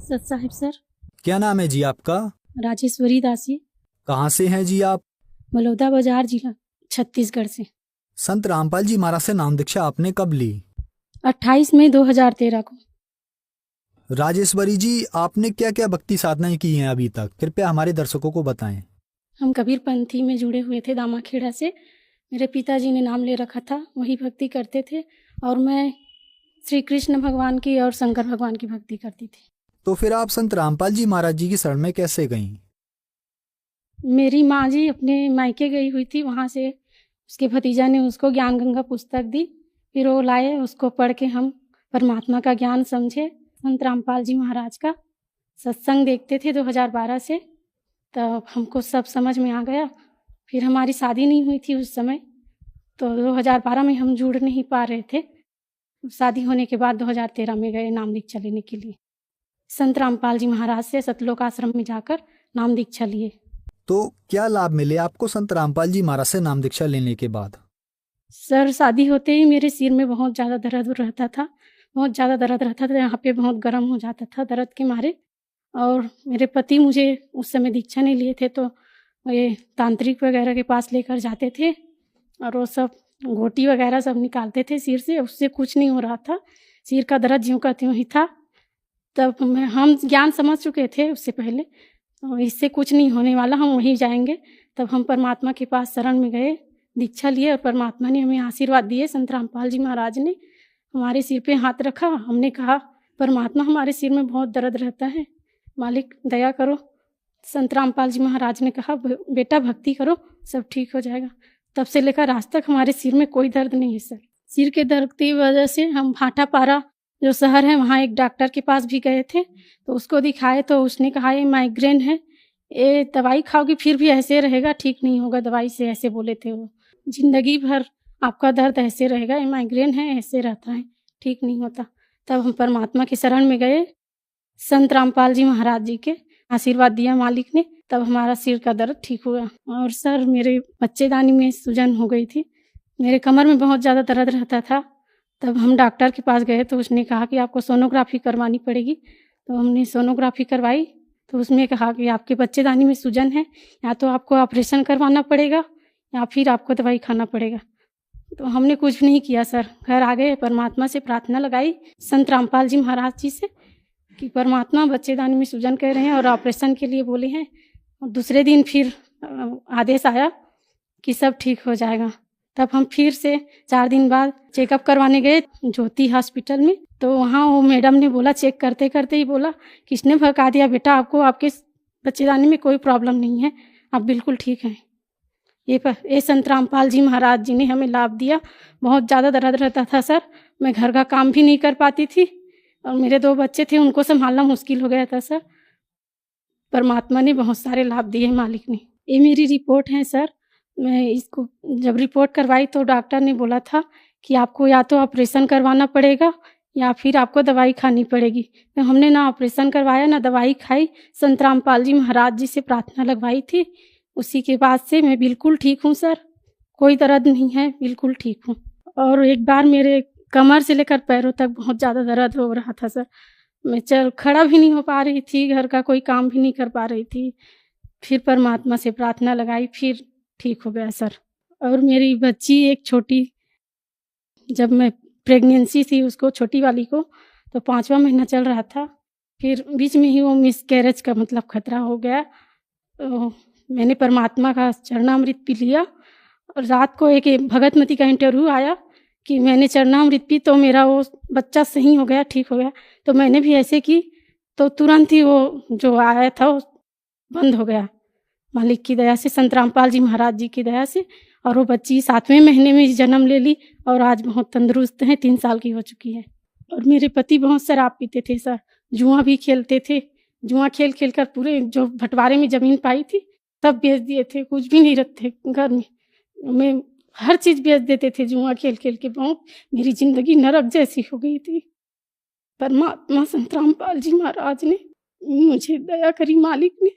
सत साहिब सर। क्या नाम है जी आपका? राजेश्वरी दासी। कहाँ से हैं जी आप? बलौदा बाजार जिला छत्तीसगढ़ से। संत रामपाल जी महाराज से नाम दीक्षा आपने कब ली? 28 मई 2013 को। राजेश्वरी जी, आपने क्या क्या भक्ति साधनाएं की हैं अभी तक, कृपया हमारे दर्शकों को बताएं। हम कबीर पंथी में जुड़े हुए थे दामाखेड़ा से। मेरे पिताजी ने नाम ले रखा था, वही भक्ति करते थे और मैं श्री कृष्ण भगवान की और शंकर भगवान की भक्ति करती थी। तो फिर आप संत रामपाल जी महाराज जी की शरण में कैसे गईं? मेरी माँ जी अपने मायके गई हुई थी, वहाँ से उसके भतीजा ने उसको ज्ञान गंगा पुस्तक दी, फिर वो लाए, उसको पढ़ के हम परमात्मा का ज्ञान समझे। संत रामपाल जी महाराज का सत्संग देखते थे 2012 से, तब हमको सब समझ में आ गया। फिर हमारी शादी नहीं हुई थी उस समय, तो 2012 में हम जुड़ नहीं पा रहे थे। शादी होने के बाद 2013 में गए नाम दीक्षा लेने के लिए। संत रामपाल जी महाराज से सतलोक आश्रम में जाकर नाम दीक्षा लिए। तो क्या लाभ मिले आपको संत रामपाल जी महाराज से नाम दीक्षा लेने के बाद? सर, शादी होते ही मेरे सिर में बहुत ज़्यादा दर्द रहता था, बहुत ज़्यादा दर्द रहता था, यहाँ पे बहुत गर्म हो जाता था दर्द के मारे। और मेरे पति मुझे उस समय दीक्षा नहीं लिए थे, तो ये तांत्रिक वगैरह के पास लेकर जाते थे और वो सब घोटी वगैरह सब निकालते थे सिर से, उससे कुछ नहीं हो रहा था। सिर का दर्द ज्यों का त्यों ही था। तब हम ज्ञान समझ चुके थे उससे पहले, तो इससे कुछ नहीं होने वाला, हम वहीं जाएंगे। तब हम परमात्मा के पास शरण में गए, दीक्षा लिए और परमात्मा ने हमें आशीर्वाद दिए। संत रामपाल जी महाराज ने हमारे सिर पे हाथ रखा, हमने कहा परमात्मा हमारे सिर में बहुत दर्द रहता है, मालिक दया करो। संत रामपाल जी महाराज ने कहा बेटा भक्ति करो, सब ठीक हो जाएगा। तब से लेकर आज तक हमारे सिर में कोई दर्द नहीं है सर। सिर के दर्द की वजह से हम भाटापारा जो शहर है वहाँ एक डॉक्टर के पास भी गए थे, तो उसको दिखाए तो उसने कहा ये माइग्रेन है, ये दवाई खाओगी फिर भी ऐसे रहेगा, ठीक नहीं होगा दवाई से, ऐसे बोले थे वो। जिंदगी भर आपका दर्द ऐसे रहेगा, ये माइग्रेन है, ऐसे रहता है, ठीक नहीं होता। तब हम परमात्मा की शरण में गए, संत रामपाल जी महाराज जी के आशीर्वाद दिया मालिक ने, तब हमारा सिर का दर्द ठीक हुआ। और सर, मेरे बच्चेदानी में सूजन हो गई थी, मेरे कमर में बहुत ज़्यादा दर्द रहता था। तब हम डॉक्टर के पास गए तो उसने कहा कि आपको सोनोग्राफी करवानी पड़ेगी। तो हमने सोनोग्राफी करवाई, तो उसमें कहा कि आपके बच्चेदानी में सूजन है, या तो आपको ऑपरेशन करवाना पड़ेगा या फिर आपको दवाई खाना पड़ेगा। तो हमने कुछ नहीं किया सर, घर आ गए, परमात्मा से प्रार्थना लगाई संत रामपाल जी महाराज जी से कि परमात्मा बच्चेदानी में सूजन कह रहे हैं और ऑपरेशन के लिए बोले हैं। और दूसरे दिन फिर आदेश आया कि सब ठीक हो जाएगा। तब हम फिर से 4 दिन बाद चेकअप करवाने गए ज्योति हॉस्पिटल में, तो वहाँ वो मैडम ने बोला, चेक करते करते ही बोला, किसने भड़का दिया बेटा आपको, आपके बच्चेदानी में कोई प्रॉब्लम नहीं है, आप बिल्कुल ठीक हैं। ये संत रामपाल जी महाराज जी ने हमें लाभ दिया। बहुत ज़्यादा दर्द रहता था सर, मैं घर का काम भी नहीं कर पाती थी और मेरे 2 बच्चे थे, उनको संभालना मुश्किल हो गया था सर। परमात्मा ने बहुत सारे लाभ दिए मालिक ने। ये मेरी रिपोर्ट है सर। मैं इसको जब रिपोर्ट करवाई तो डॉक्टर ने बोला था कि आपको या तो ऑपरेशन करवाना पड़ेगा या फिर आपको दवाई खानी पड़ेगी। तो हमने ना ऑपरेशन करवाया ना दवाई खाई, संत रामपाल जी महाराज जी से प्रार्थना लगवाई थी। उसी के बाद से मैं बिल्कुल ठीक हूँ सर, कोई दर्द नहीं है, बिल्कुल ठीक हूँ। और एक बार मेरे कमर से लेकर पैरों तक बहुत ज़्यादा दर्द हो रहा था सर, मैं खड़ा भी नहीं हो पा रही थी, घर का कोई काम भी नहीं कर पा रही थी। फिर परमात्मा से प्रार्थना लगाई, फिर ठीक हो गया सर। और मेरी बच्ची एक छोटी, जब मैं प्रेगनेंसी थी उसको, छोटी वाली को, तो 5वां महीना चल रहा था, फिर बीच में ही वो मिसकैरेज का मतलब खतरा हो गया। तो मैंने परमात्मा का चरणामृत पी लिया और रात को एक भगतमती का इंटरव्यू आया कि मैंने चरणामृत पी तो मेरा वो बच्चा सही हो गया, ठीक हो गया। तो मैंने भी ऐसे की, तो तुरंत ही वो जो आया था वो बंद हो गया मालिक की दया से, संत रामपाल जी महाराज जी की दया से। और वो बच्ची 7वें महीने में जन्म ले ली और आज बहुत तंदुरुस्त है, 3 साल की हो चुकी है। और मेरे पति बहुत शराब पीते थे सर, जुआ भी खेलते थे, जुआ खेल खेल कर पूरे जो बंटवारे में ज़मीन पाई थी सब बेच दिए थे, कुछ भी नहीं रखते घर में, मैं हर चीज़ बेच देते थे जुआ खेल खेल के। बहुत मेरी ज़िंदगी नरक जैसी हो गई थी। परमात्मा संत रामपाल जी महाराज ने मुझे दया करी मालिक ने,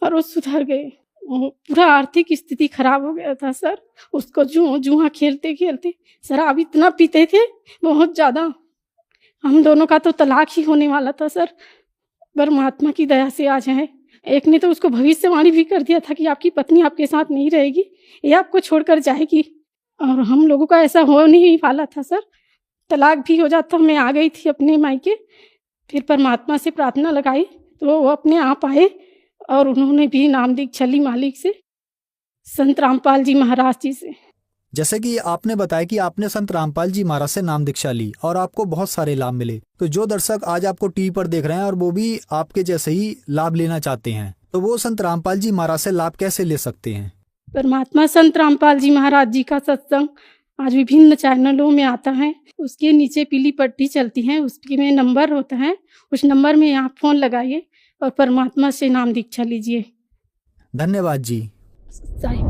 और वो सुधर गए। पूरा आर्थिक स्थिति खराब हो गया था सर, उसको जुआ खेलते खेलते शराब इतना पीते थे बहुत ज़्यादा, हम दोनों का तो तलाक ही होने वाला था सर। परमात्मा की दया से आज हैं। एक ने तो उसको भविष्यवाणी भी कर दिया था कि आपकी पत्नी आपके साथ नहीं रहेगी, ये आपको छोड़कर जाएगी, और हम लोगों का ऐसा हो नहीं वाला था सर। तलाक भी हो जाता, मैं आ गई थी अपने मायके। फिर परमात्मा से प्रार्थना लगाई तो वो अपने आप आए और उन्होंने भी नाम दीक्षा ली मालिक से, संत रामपाल जी महाराज जी से। जैसे कि आपने बताया कि आपने संत रामपाल जी महाराज से नाम दीक्षा ली और आपको बहुत सारे लाभ मिले, तो जो दर्शक आज आपको टीवी पर देख रहे हैं और वो भी आपके जैसे ही लाभ लेना चाहते हैं, तो वो संत रामपाल जी महाराज से लाभ कैसे ले सकते हैं? परमात्मा संत रामपाल जी महाराज जी का सत्संग आज विभिन्न चैनलों में आता है, उसके नीचे पीली पट्टी चलती है, उसके में नंबर होता है, उस नंबर में आप फोन लगाइए और परमात्मा से नाम दीक्षा लीजिए। धन्यवाद जी। साईं।